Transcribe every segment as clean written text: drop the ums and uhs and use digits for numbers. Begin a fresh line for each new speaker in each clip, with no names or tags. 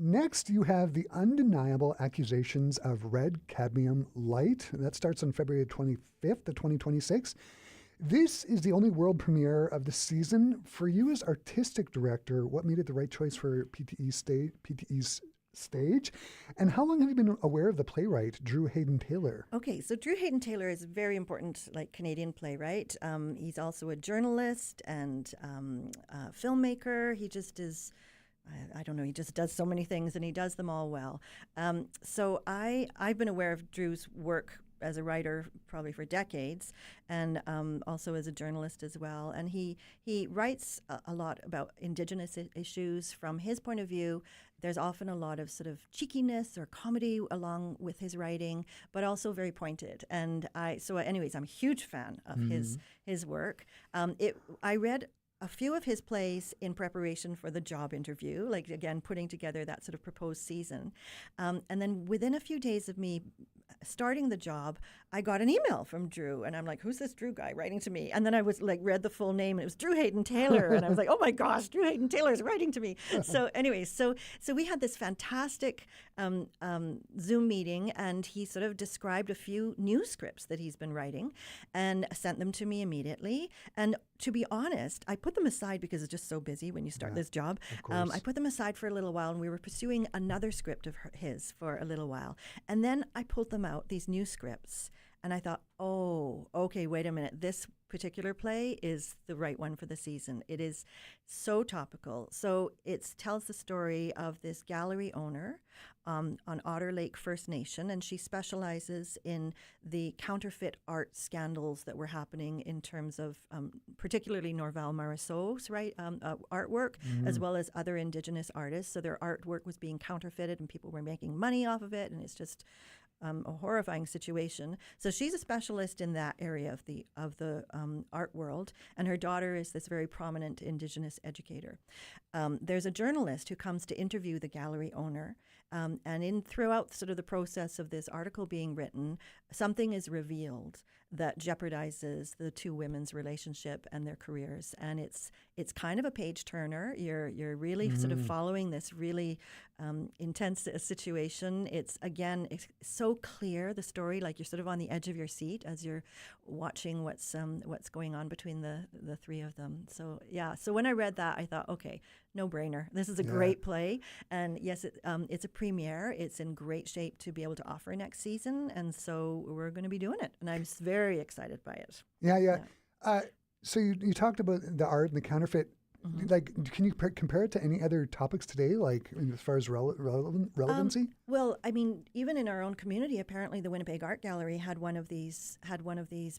Next, you have The Undeniable Accusations of Red Cadmium Light. That starts on February 25th of 2026. This is the only world premiere of the season. For you as artistic director, what made it the right choice for PTE's stage? And how long have you been aware of the playwright, Drew Hayden Taylor?
Okay, so Drew Hayden Taylor is a very important, Canadian playwright. He's also a journalist and a filmmaker. He just is, I don't know, he just does so many things and he does them all well. So I've been aware of Drew's work as a writer probably for decades, and also as a journalist as well. And he writes a lot about Indigenous issues from his point of view. There's often a lot of sort of cheekiness or comedy along with his writing, but also very pointed. And anyways, I'm a huge fan of his work. I read a few of his plays in preparation for the job interview, again, putting together that sort of proposed season. And then within a few days of me starting the job, I got an email from Drew, and I'm like, who's this Drew guy writing to me? And then I was read the full name, and it was Drew Hayden Taylor. And I was like, oh my gosh, Drew Hayden Taylor is writing to me. So anyways, so we had this fantastic Zoom meeting, and he sort of described a few new scripts that he's been writing and sent them to me immediately. And to be honest, I put them aside because it's just so busy when you start this job. I put them aside for a little while, and we were pursuing another script of his for a little while. And then I pulled them out, these new scripts, and I thought, oh, okay, wait a minute. This particular play is the right one for the season. It is so topical. So it tells the story of this gallery owner on Otter Lake First Nation, and she specializes in the counterfeit art scandals that were happening in terms of particularly Norval Marceau's artwork, as well as other Indigenous artists. So their artwork was being counterfeited, and people were making money off of it, and it's just a horrifying situation. So she's a specialist in that area of the art world, and her daughter is this very prominent Indigenous educator. There's a journalist who comes to interview the gallery owner, and throughout sort of the process of this article being written, something is revealed that jeopardizes the two women's relationship and their careers, and it's kind of a page turner. You're really sort of following this really intense situation. It's so clear, the story, like you're sort of on the edge of your seat as you're watching what's going on between the three of them. So yeah, so when I read that, I thought, okay, no brainer. This is a great play, and yes, it's a premiere. It's in great shape to be able to offer next season, and so we're going to be doing it, and I'm very excited by it.
Yeah. So you talked about the art and the counterfeit. Can you compare it to any other topics today, as far as relevancy?
Well, I mean, even in our own community, apparently the Winnipeg Art Gallery had one of these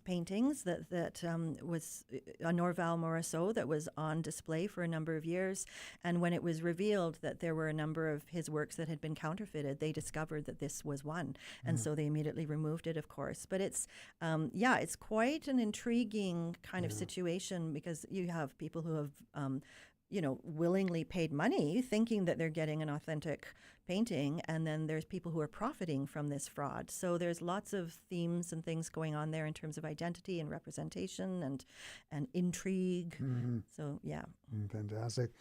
paintings that was a Norval Morrisseau that was on display for a number of years. And when it was revealed that there were a number of his works that had been counterfeited, they discovered that this was one, and so they immediately removed it, of course. But it's quite an intriguing kind of situation, because you have people who have willingly paid money thinking that they're getting an authentic painting, and then there's people who are profiting from this fraud. So there's lots of themes and things going on there in terms of identity and representation and intrigue. So yeah.
Fantastic.